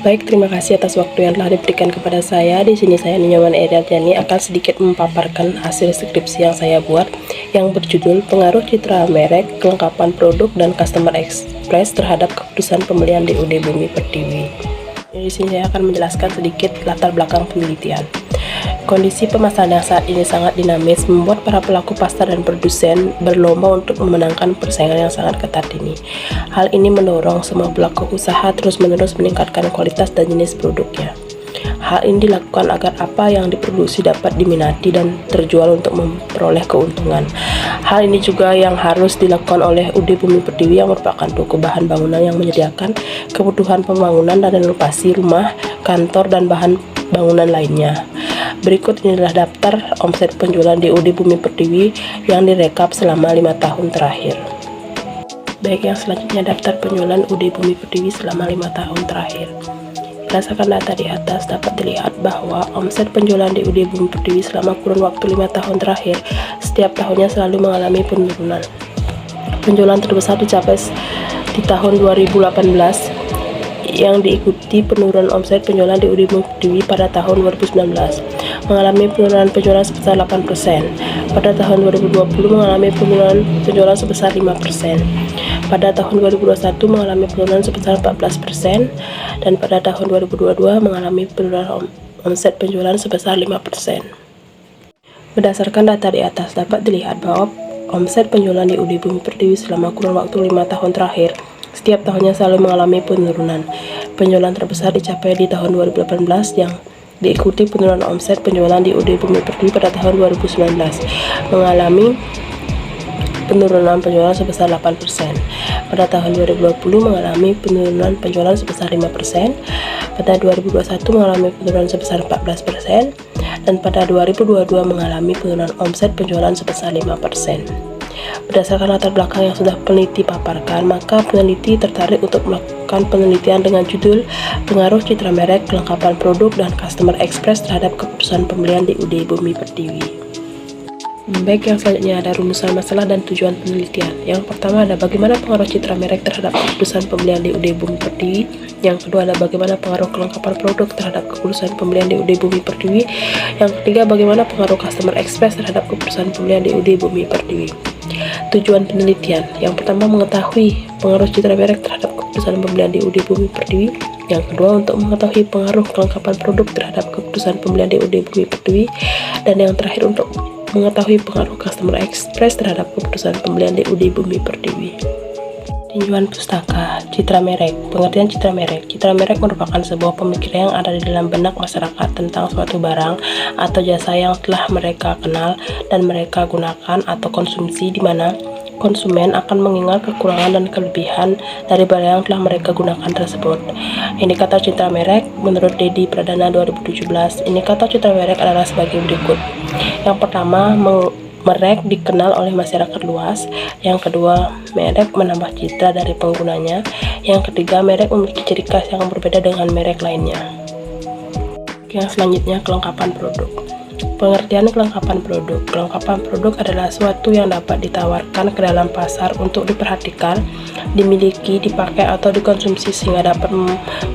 Baik, terima kasih atas waktu yang telah diberikan kepada saya. Di sini saya Ninyoman Eriatyani akan sedikit memaparkan hasil skripsi yang saya buat yang berjudul Pengaruh Citra Merek, Kelengkapan Produk, dan Customer Experience terhadap Keputusan Pembelian DUD Bumi Pertiwi. Di sini saya akan menjelaskan sedikit latar belakang penelitian. Kondisi pemasaran yang saat ini sangat dinamis membuat para pelaku pasar dan produsen berlomba untuk memenangkan persaingan yang sangat ketat ini. Hal ini mendorong semua pelaku usaha terus-menerus meningkatkan kualitas dan jenis produknya. Hal ini dilakukan agar apa yang diproduksi dapat diminati dan terjual untuk memperoleh keuntungan. Hal ini juga yang harus dilakukan oleh UD Bumi Pertiwi yang merupakan toko bahan bangunan yang menyediakan kebutuhan pembangunan dan renovasi rumah, kantor, dan bahan bangunan lainnya. Berikut inilah daftar omset penjualan DUD Bumi Pertiwi yang direkap selama 5 tahun terakhir. Baik, yang selanjutnya daftar penjualan UD Bumi Pertiwi selama 5 tahun terakhir. Berdasarkan data di atas dapat dilihat bahwa omset penjualan DUD Bumi Pertiwi selama kurun waktu 5 tahun terakhir setiap tahunnya selalu mengalami penurunan. Penjualan terbesar dicapai di tahun 2018 yang diikuti penurunan omset penjualan DUD Bumi Pertiwi pada tahun 2019 mengalami penurunan penjualan sebesar 8%. Pada tahun 2020 mengalami penurunan penjualan sebesar 5%. Pada tahun 2021 mengalami penurunan sebesar 14%, dan pada tahun 2022 mengalami penurunan omset penjualan sebesar 5%. Berdasarkan data di atas dapat dilihat bahwa omset penjualan DUD Bumi Pertiwi selama kurun waktu 5 tahun terakhir setiap tahunnya selalu mengalami penurunan. Penjualan terbesar dicapai di tahun 2018 yang diikuti penurunan omset penjualan DUD Bumi Pertiwi pada tahun 2019 mengalami penurunan penjualan sebesar 8%. Pada tahun 2020 mengalami penurunan penjualan sebesar 5%. Pada 2021 mengalami penurunan sebesar 14%, dan pada 2022 mengalami penurunan omset penjualan sebesar 5%. Berdasarkan latar belakang yang sudah peneliti paparkan, maka peneliti tertarik untuk melakukan penelitian dengan judul Pengaruh Citra Merek, Kelengkapan Produk, dan Customer Experience terhadap Keputusan Pembelian DUD Bumi Pertiwi. Baik, yang selanjutnya ada rumusan masalah dan tujuan penelitian. Yang pertama ada bagaimana pengaruh citra merek terhadap keputusan pembelian DUD Bumi Pertiwi. Yang kedua ada bagaimana pengaruh kelengkapan produk terhadap keputusan pembelian DUD Bumi Pertiwi. Yang ketiga bagaimana pengaruh customer experience terhadap keputusan pembelian DUD Bumi Pertiwi. Tujuan penelitian. Yang pertama mengetahui pengaruh citra merek terhadap keputusan pembelian DUD Bumi Pertiwi. Yang kedua untuk mengetahui pengaruh kelengkapan produk terhadap keputusan pembelian DUD Bumi Pertiwi. Dan yang terakhir untuk mengetahui pengaruh customer experience terhadap keputusan pembelian DUD Bumi Pertiwi. Tinjauan pustaka, citra merek. Pengertian citra merek. Citra merek merupakan sebuah pemikiran yang ada di dalam benak masyarakat tentang suatu barang atau jasa yang telah mereka kenal dan mereka gunakan atau konsumsi, di mana konsumen akan mengingat kekurangan dan kelebihan dari barang yang telah mereka gunakan tersebut. Indikator citra merek menurut Dedi Pradana 2017. Indikator citra merek adalah sebagai berikut. Yang pertama, merek dikenal oleh masyarakat luas. Yang kedua, merek menambah citra dari penggunanya. Yang ketiga, merek memiliki ciri khas yang berbeda dengan merek lainnya. Yang selanjutnya, kelengkapan produk. Pengertian kelengkapan produk. Kelengkapan produk adalah suatu yang dapat ditawarkan ke dalam pasar untuk diperhatikan, dimiliki, dipakai, atau dikonsumsi sehingga dapat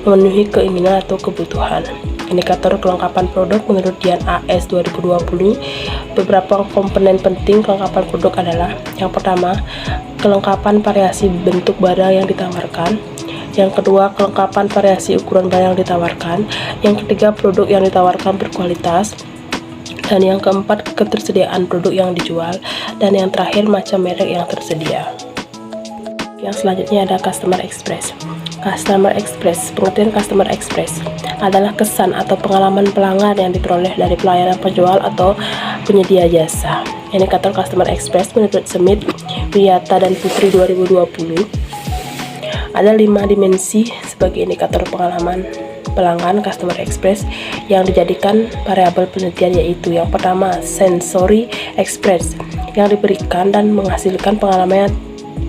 memenuhi keinginan atau kebutuhan. Indikator kelengkapan produk menurut Dian AS 2020. Beberapa komponen penting kelengkapan produk adalah: yang pertama, kelengkapan variasi bentuk barang yang ditawarkan. Yang kedua, kelengkapan variasi ukuran barang yang ditawarkan. Yang ketiga, produk yang ditawarkan berkualitas. Dan yang keempat, ketersediaan produk yang dijual. Dan yang terakhir, macam merek yang tersedia. Yang selanjutnya ada customer experience. Customer experience. Pengertian customer experience adalah kesan atau pengalaman pelanggan yang diperoleh dari pelayanan penjual atau penyedia jasa. Indikator customer experience menurut Smith, Wiyata, dan Putri 2020. Ada 5 dimensi sebagai indikator pengalaman pelanggan customer experience yang dijadikan variabel penelitian, yaitu yang pertama, sensory experience, yang diberikan dan menghasilkan pengalaman yang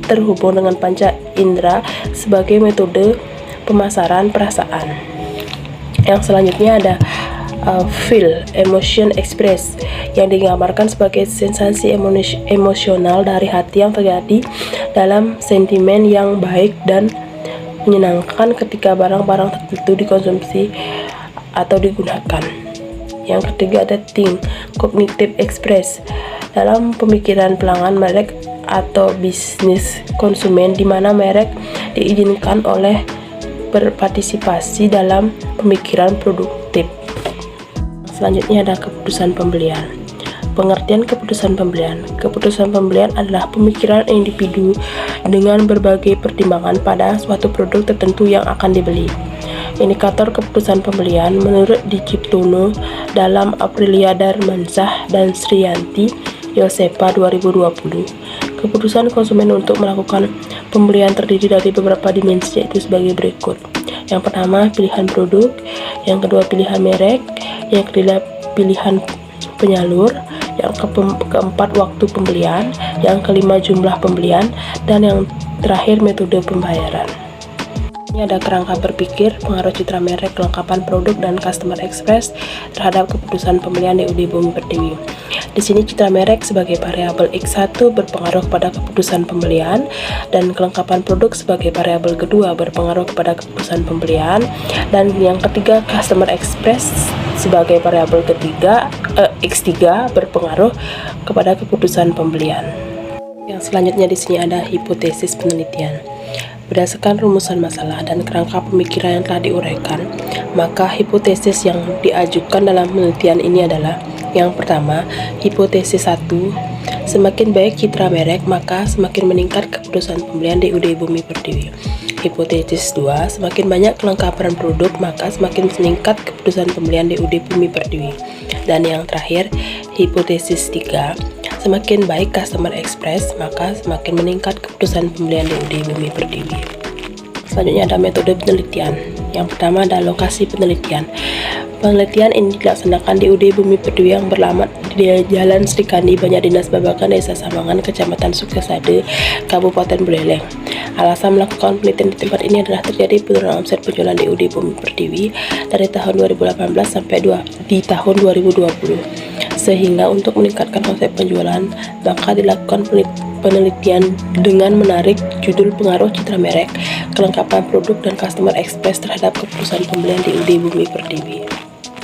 terhubung dengan panca indera sebagai metode pemasaran perasaan. Yang selanjutnya ada feel emotion experience, yang digambarkan sebagai sensasi emosional dari hati yang terjadi dalam sentimen yang baik dan menyenangkan ketika barang-barang tertentu dikonsumsi atau digunakan. Yang ketiga ada think, cognitive express. Dalam pemikiran pelanggan merek atau bisnis konsumen, di mana merek diizinkan oleh berpartisipasi dalam pemikiran produktif. Selanjutnya ada keputusan pembelian. Pengertian keputusan pembelian. Keputusan pembelian adalah pemikiran individu dengan berbagai pertimbangan pada suatu produk tertentu yang akan dibeli. Indikator keputusan pembelian menurut Digitono dalam Aprilia Darmansyah dan Sriyanti Yosepa 2020. Keputusan konsumen untuk melakukan pembelian terdiri dari beberapa dimensi, yaitu sebagai berikut. Yang pertama, pilihan produk. Yang kedua, pilihan merek. Yang ketiga, pilihan penyalur. Yang keempat, waktu pembelian. Yang kelima, jumlah pembelian. Dan yang terakhir, metode pembayaran. Ini ada kerangka berpikir, pengaruh citra merek, kelengkapan produk, dan customer experience terhadap keputusan pembelian DUD Bumi Pertiwi. Di sini citra merek sebagai variabel X1 berpengaruh pada keputusan pembelian, dan kelengkapan produk sebagai variabel kedua berpengaruh kepada keputusan pembelian, dan yang ketiga customer experience sebagai variabel ketiga X3 berpengaruh kepada keputusan pembelian. Yang selanjutnya di sini ada hipotesis penelitian. Berdasarkan rumusan masalah dan kerangka pemikiran yang telah diuraikan, maka hipotesis yang diajukan dalam penelitian ini adalah: yang pertama, hipotesis 1, semakin baik citra merek, maka semakin meningkat keputusan pembelian DUD Bumi Pertiwi. Hipotesis 2, semakin banyak kelengkapan produk, maka semakin meningkat keputusan pembelian DUD Bumi Pertiwi. Dan yang terakhir, hipotesis 3, semakin baik customer experience, maka semakin meningkat keputusan pembelian DUD Bumi Pertiwi. Selanjutnya ada metode penelitian. Yang pertama ada lokasi penelitian. Penelitian ini dilaksanakan di UD Bumi Pertiwi yang beralamat di Jalan Srikandi, Banjar Dinas Babakan, Desa Samangan, Kecamatan Sukasade, Kabupaten Buleleng. Alasan melakukan penelitian di tempat ini adalah terjadi penurunan omset penjualan di UD Bumi Pertiwi dari tahun 2018 sampai di tahun 2020. Sehingga untuk meningkatkan omset penjualan, maka dilakukan penelitian dengan menarik judul pengaruh citra merek, kelengkapan produk, dan customer experience terhadap keputusan pembelian di UD Bumi Pertiwi.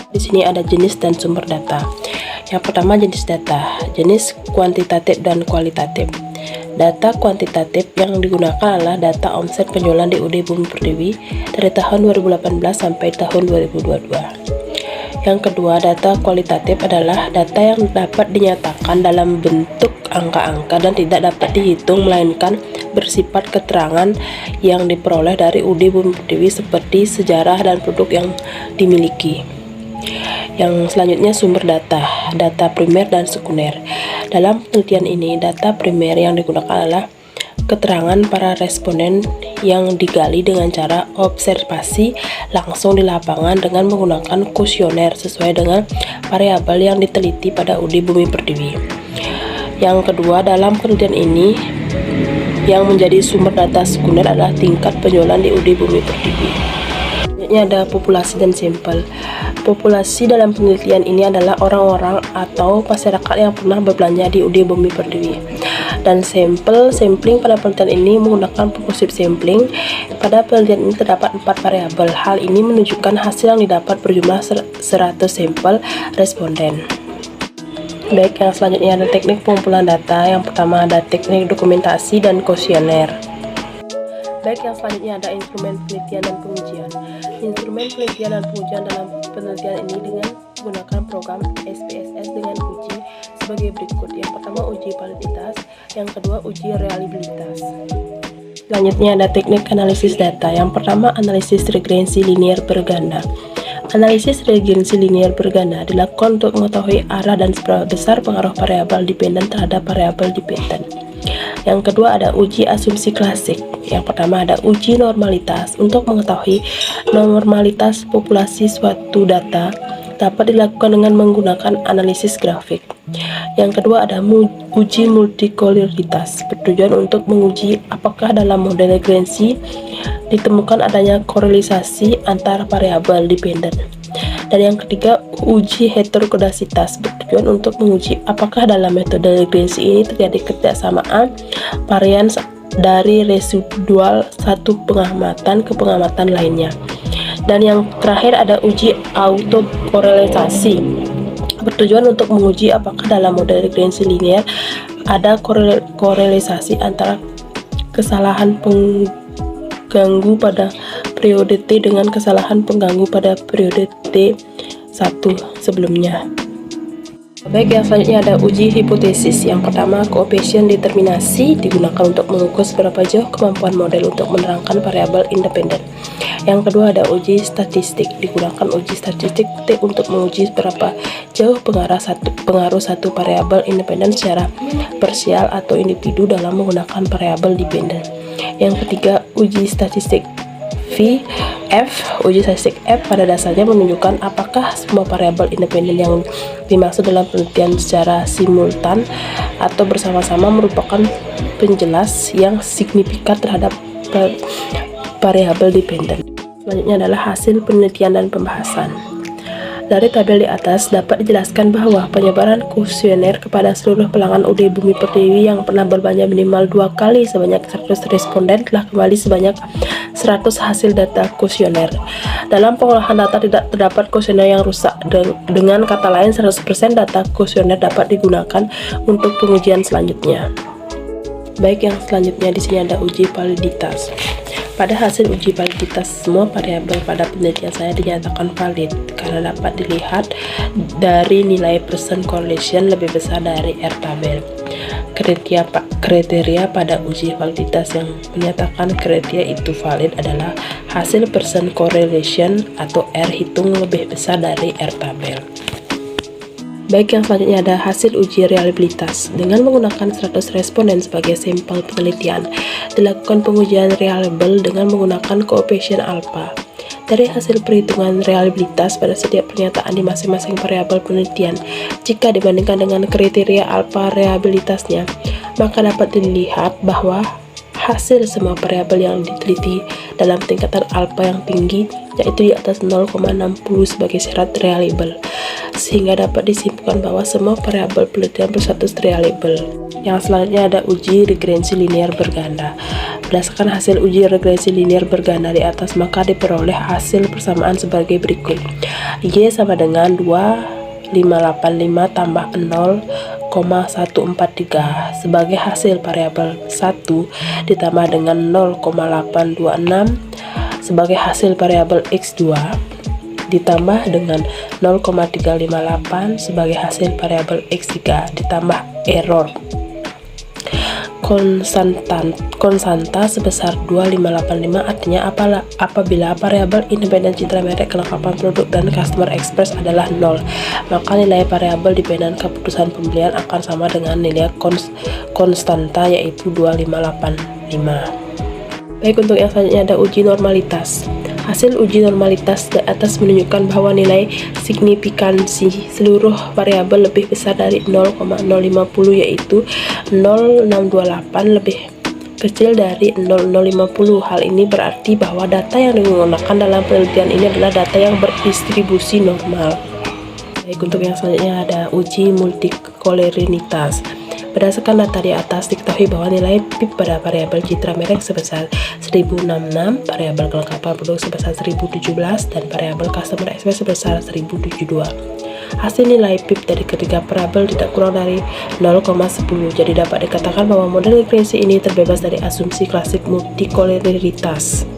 Di sini ada jenis dan sumber data. Yang pertama, jenis data, jenis kuantitatif dan kualitatif. Data kuantitatif yang digunakan adalah data omset penjualan di UD Bumi Pertiwi dari tahun 2018 sampai tahun 2022. Yang kedua, data kualitatif adalah data yang dapat dinyatakan dalam bentuk angka-angka dan tidak dapat dihitung, melainkan bersifat keterangan yang diperoleh dari UD Bumi Pertiwi seperti sejarah dan produk yang dimiliki. Yang selanjutnya, sumber data, data primer dan sekunder. Dalam penelitian ini, data primer yang digunakan adalah keterangan para responden yang digali dengan cara observasi langsung di lapangan dengan menggunakan kuesioner sesuai dengan variabel yang diteliti pada UD Bumi Pertiwi. Yang kedua, dalam penelitian ini yang menjadi sumber data sekunder adalah tingkat penjualan di UD Bumi Pertiwi. Selanjutnya ada populasi dan sampel. Populasi dalam penelitian ini adalah orang-orang atau masyarakat yang pernah berbelanja di UD Bumi Pertiwi. Dan sampling pada penelitian ini menggunakan purposive sampling. Pada penelitian ini terdapat 4 variabel. Hal ini menunjukkan hasil yang didapat berjumlah 100 sampel responden. Baik, yang selanjutnya ada teknik pengumpulan data. Yang pertama ada teknik dokumentasi dan kuesioner. Baik, yang selanjutnya ada instrumen penelitian dan pengujian. Instrumen penelitian dan pengujian dalam penelitian ini dengan menggunakan program SPSS dengan uji sebagai berikut. Yang pertama, uji validitas. Yang kedua, uji reliabilitas. Selanjutnya ada teknik analisis data. Yang pertama, analisis regrensi linear berganda. Analisis regrensi linear berganda dilakukan untuk mengetahui arah dan seberapa besar pengaruh variabel dependen terhadap variabel dependen. Yang kedua ada uji asumsi klasik. Yang pertama ada uji normalitas. Untuk mengetahui normalitas populasi suatu data dapat dilakukan dengan menggunakan analisis grafik. Yang kedua ada uji multikoloritas, bertujuan untuk menguji apakah dalam model regrensi ditemukan adanya korelasi antar variabel dependen. Dan yang ketiga, uji heterokodasitas, bertujuan untuk menguji apakah dalam metode regrensi ini terjadi kebersamaan varian dari residual satu pengamatan ke pengamatan lainnya. Dan yang terakhir ada uji autokorelasi, bertujuan untuk menguji apakah dalam model regresi linear ada korelasi antara kesalahan pengganggu pada periode T dengan kesalahan pengganggu pada periode T1 sebelumnya. Baik, yang selanjutnya ada uji hipotesis. Yang pertama, koefisien determinasi digunakan untuk mengukur seberapa jauh kemampuan model untuk menerangkan variabel independen. Yang kedua ada uji statistik. Digunakan uji statistik T untuk menguji seberapa jauh pengaruh satu variabel independen secara parsial atau individu dalam menggunakan variabel dependen. Yang ketiga, uji statistik Uji statistik F pada dasarnya menunjukkan apakah semua variabel independen yang dimaksud dalam penelitian secara simultan atau bersama-sama merupakan penjelas yang signifikan terhadap variabel dependen. Selanjutnya adalah hasil penelitian dan pembahasan. Dari tabel di atas dapat dijelaskan bahwa penyebaran kuesioner kepada seluruh pelanggan UD Bumi Pertiwi yang pernah berbelanja minimal 2 kali sebanyak 100 responden telah kembali sebanyak 100 hasil data kuesioner. Dalam pengolahan data tidak terdapat kuesioner yang rusak. Dengan kata lain, 100% data kuesioner dapat digunakan untuk pengujian selanjutnya. Baik, yang selanjutnya di sini ada uji validitas. Pada hasil uji validitas, semua variabel pada penelitian saya dinyatakan valid karena dapat dilihat dari nilai percent correlation lebih besar dari R tabel. Kriteria pada uji validitas yang menyatakan kriteria itu valid adalah hasil percent correlation atau R hitung lebih besar dari R tabel. Baik, yang selanjutnya ada hasil uji reliabilitas. Dengan menggunakan 100 responden sebagai sampel penelitian, dilakukan pengujian reliable dengan menggunakan koefisien alpha. Dari hasil perhitungan reliabilitas pada setiap pernyataan di masing-masing variabel penelitian, jika dibandingkan dengan kriteria alpha reliabilitasnya, maka dapat dilihat bahwa hasil semua variabel yang diteliti dalam tingkatan alpha yang tinggi, yaitu di atas 0,60 sebagai syarat reliable, sehingga dapat disimpulkan bahwa semua variabel penelitian berstatus reliable. Yang selanjutnya ada uji regresi linear berganda. Berdasarkan hasil uji regresi linear berganda di atas, maka diperoleh hasil persamaan sebagai berikut. Y sama dengan 2585 tambah 0,143 sebagai hasil variabel 1 ditambah dengan 0,826 sebagai hasil variabel X2 ditambah dengan 0,358 sebagai hasil variabel X3 ditambah error konstanta sebesar 2585. Artinya apabila variabel independen citra merek, kelengkapan produk, dan customer express adalah 0, maka nilai variabel dependen keputusan pembelian akan sama dengan nilai konstanta, yaitu 2585. Baik, untuk yang selanjutnya ada uji normalitas. Hasil uji normalitas di atas menunjukkan bahwa nilai signifikansi seluruh variabel lebih besar dari 0,050, yaitu 0,628 lebih kecil dari 0,050. Hal ini berarti bahwa data yang digunakan dalam penelitian ini adalah data yang berdistribusi normal. Baik, untuk yang selanjutnya ada uji multikoleritas. Berdasarkan data di atas, diketahui bahwa nilai PIP pada variabel citra merek sebesar 1066, variabel kelengkapan produk sebesar 1017, dan variabel customer express sebesar 1072. Hasil nilai PIP dari ketiga variabel tidak kurang dari 0,10. Jadi dapat dikatakan bahwa model regresi ini terbebas dari asumsi klasik multikoleritas.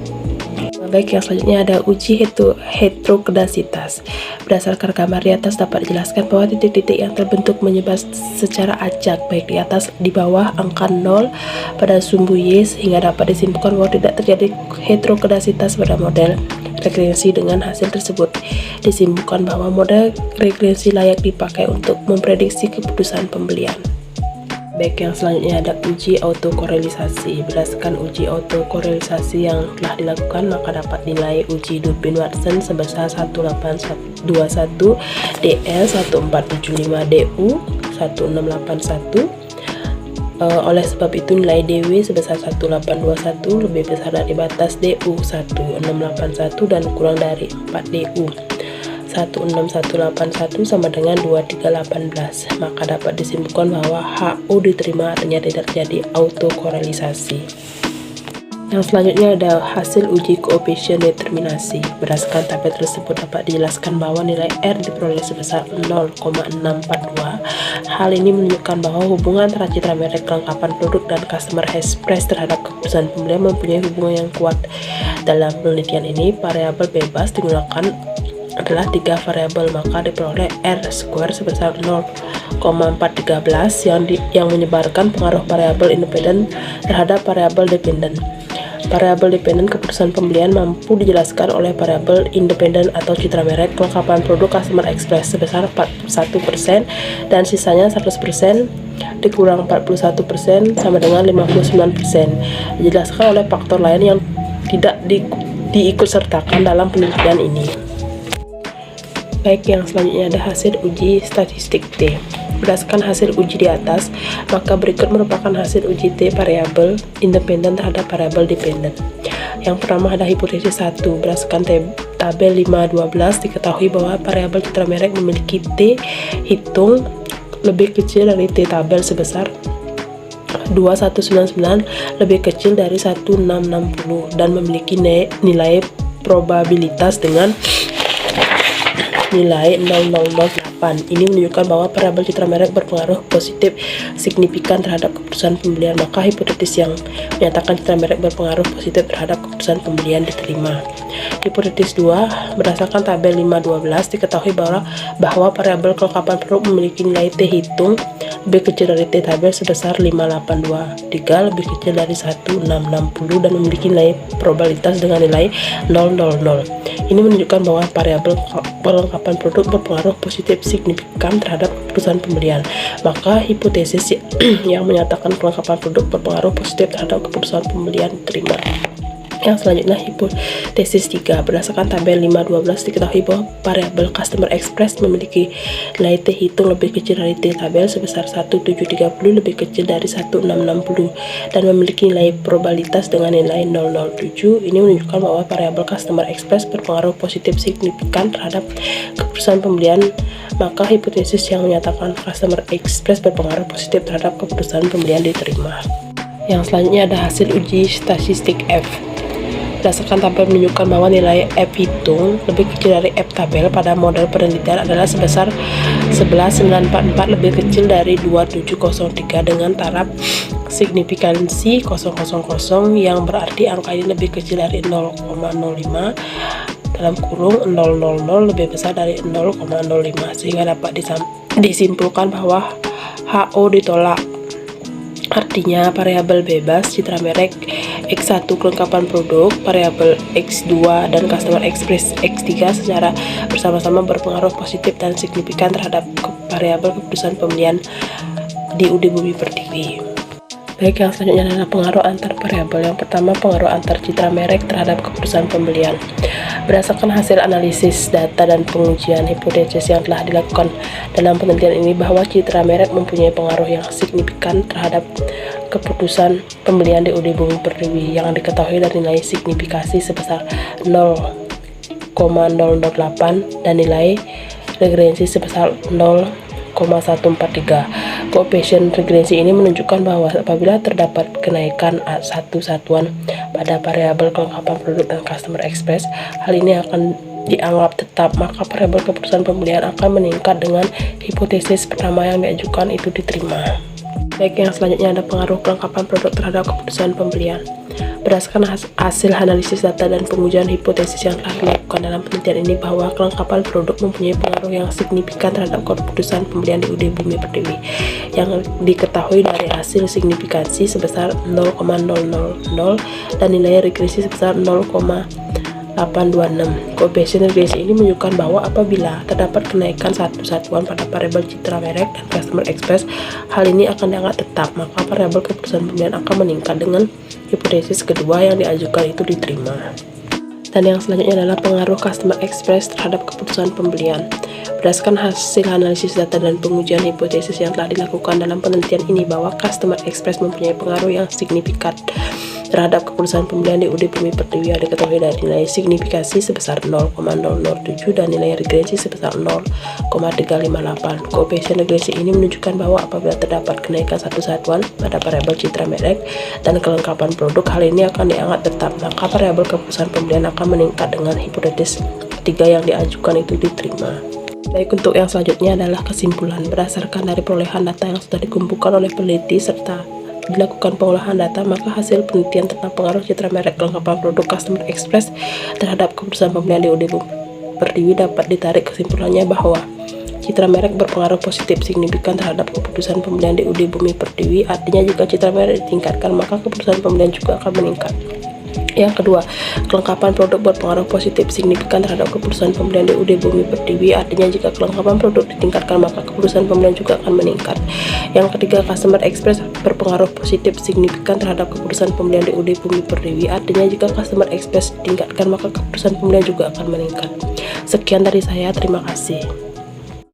Baik, yang selanjutnya ada uji heterokedasitas. Berdasarkan gambar di atas dapat dijelaskan bahwa titik-titik yang terbentuk menyebar secara acak baik di atas di bawah angka 0 pada sumbu Y, sehingga dapat disimpulkan bahwa tidak terjadi heterokedasitas pada model regresi. Dengan hasil tersebut disimpulkan bahwa model regresi layak dipakai untuk memprediksi keputusan pembelian. Baik, yang selanjutnya ada uji autokorelisasi. Berdasarkan uji autokorelisasi yang telah dilakukan, maka dapat nilai uji Durbin-Watson sebesar 1821 DL 1475 DU 1681. Oleh sebab itu nilai DW sebesar 1821 lebih besar dari batas DU 1681 dan kurang dari 4 DU. 16181 sama dengan 2318. Maka dapat disimpulkan bahwa HO diterima artinya tidak terjadi autokorelasi. Yang selanjutnya ada hasil uji koefisien determinasi. Berdasarkan tabel tersebut dapat dijelaskan bahwa nilai R diperoleh sebesar 0,642. Hal ini menunjukkan bahwa hubungan antara citra merek, kelengkapan produk, dan customer express terhadap keputusan pembelian mempunyai hubungan yang kuat. Dalam penelitian ini, variabel bebas digunakan adalah 3 variabel, maka diperoleh R square sebesar 0,413 yang menyebarkan pengaruh variabel independen terhadap variabel dependen. Variabel dependen keputusan pembelian mampu dijelaskan oleh variabel independen atau citra merek, kelengkapan produk, customer express sebesar 41% dan sisanya 100% dikurang 41% sama dengan 59%. Dijelaskan oleh faktor lain yang tidak diikutsertakan dalam penelitian ini. Baik, yang selanjutnya ada hasil uji statistik T. Berdasarkan hasil uji di atas, maka berikut merupakan hasil uji T variabel independen terhadap variabel dependen. Yang pertama ada hipotesis 1. Berdasarkan tabel 5.12 diketahui bahwa variabel citra merek memiliki T hitung lebih kecil dari T tabel sebesar 2199 lebih kecil dari 1660 dan memiliki nilai probabilitas dengan nilai 0,008. Ini menunjukkan bahwa variabel citra merek berpengaruh positif signifikan terhadap keputusan pembelian, maka hipotesis yang menyatakan citra merek berpengaruh positif terhadap keputusan pembelian diterima. Hipotesis 2, berdasarkan tabel 5.12 diketahui bahwa variabel kelengkapan produk memiliki nilai T hitung lebih kecil dari T tabel sebesar 5823 lebih kecil dari 1660 dan memiliki nilai probabilitas dengan nilai 000. Ini menunjukkan bahwa variabel kelengkapan produk berpengaruh positif signifikan terhadap keputusan pembelian, maka hipotesis yang menyatakan kelengkapan produk berpengaruh positif terhadap keputusan pembelian diterima. Yang selanjutnya hipotesis 3. Berdasarkan tabel 5.12 diketahui bahwa variabel customer express memiliki nilai T hitung lebih kecil dari T tabel sebesar 1730 lebih kecil dari 1660 dan memiliki nilai probabilitas dengan nilai 007. Ini menunjukkan bahwa variabel customer express berpengaruh positif signifikan terhadap keputusan pembelian, maka hipotesis yang menyatakan customer express berpengaruh positif terhadap keputusan pembelian diterima. Yang selanjutnya ada hasil uji statistik F. Berdasarkan tabel menunjukkan bahwa nilai F hitung lebih kecil dari F tabel pada model penelitian adalah sebesar 11944 lebih kecil dari 2703 dengan taraf signifikansi 000 yang berarti angka ini lebih kecil dari 0,05 dalam kurung 000 lebih besar dari 0,05 sehingga dapat disimpulkan bahwa HO ditolak. Artinya variabel bebas citra merek X1 kelengkapan produk, variabel X2 dan customer express X3 secara bersama-sama berpengaruh positif dan signifikan terhadap variabel keputusan pembelian di UD Bumi Pertiwi. Baik, yang selanjutnya adalah pengaruh antar variabel. Yang pertama, pengaruh antar citra merek terhadap keputusan pembelian. Berdasarkan hasil analisis data dan pengujian hipotesis yang telah dilakukan dalam penelitian ini bahwa citra merek mempunyai pengaruh yang signifikan terhadap keputusan pembelian di UD Bumi Pertiwi yang diketahui dari nilai signifikasi sebesar 0,008 dan nilai regresi sebesar 0,143. Koefisien regresi ini menunjukkan bahwa apabila terdapat kenaikan satu satuan pada variabel kelengkapan produk dan customer express, hal ini akan dianggap tetap, maka variabel keputusan pembelian akan meningkat dengan hipotesis pertama yang diajukan itu diterima. Baik, yang selanjutnya ada pengaruh kelengkapan produk terhadap keputusan pembelian. Berdasarkan hasil analisis data dan pengujian hipotesis yang telah dilakukan dalam penelitian ini bahwa kelengkapan produk mempunyai pengaruh yang signifikan terhadap keputusan pembelian di UD Bumi Pertiwi yang diketahui dari hasil signifikansi sebesar 0,000 dan nilai regresi sebesar 0,826. Koefisien regresi ini menunjukkan bahwa apabila terdapat kenaikan satu satuan pada variabel citra merek dan customer express, hal ini akan dianggap tetap, maka variabel keputusan pembelian akan meningkat dengan hipotesis kedua yang diajukan itu diterima. Dan yang selanjutnya adalah pengaruh customer express terhadap keputusan pembelian. Berdasarkan hasil analisis data dan pengujian hipotesis yang telah dilakukan dalam penelitian ini bahwa customer express mempunyai pengaruh yang signifikan terhadap keputusan pembelian DUD Bumi Pertiwi yang diketahui dari nilai signifikasi sebesar 0,007 dan nilai regressi sebesar 0,358. Koefisien regressi ini menunjukkan bahwa apabila terdapat kenaikan satu satuan pada variabel citra merek dan kelengkapan produk, hal ini akan dianggap tetap, maka variabel keputusan pembelian akan meningkat dengan hipotesis ketiga yang diajukan itu diterima. Baik, untuk yang selanjutnya adalah kesimpulan. Berdasarkan dari perolehan data yang sudah dikumpulkan oleh peneliti serta dilakukan pengolahan data, maka hasil penelitian tentang pengaruh citra merek kelengkapan produk Customer Express terhadap keputusan pembelian DUD Bumi Pertiwi dapat ditarik kesimpulannya bahwa citra merek berpengaruh positif signifikan terhadap keputusan pembelian DUD Bumi Pertiwi. Artinya jika citra merek ditingkatkan, maka keputusan pembelian juga akan meningkat. Yang kedua, kelengkapan produk berpengaruh positif signifikan terhadap keputusan pembelian DUD Bumi Pertiwi. Artinya jika kelengkapan produk ditingkatkan, maka keputusan pembelian juga akan meningkat. Yang ketiga, Customer Express berpengaruh positif signifikan terhadap keputusan pembelian DUD Bumi Pertiwi. Artinya jika Customer Express ditingkatkan, maka keputusan pembelian juga akan meningkat. Sekian dari saya, terima kasih.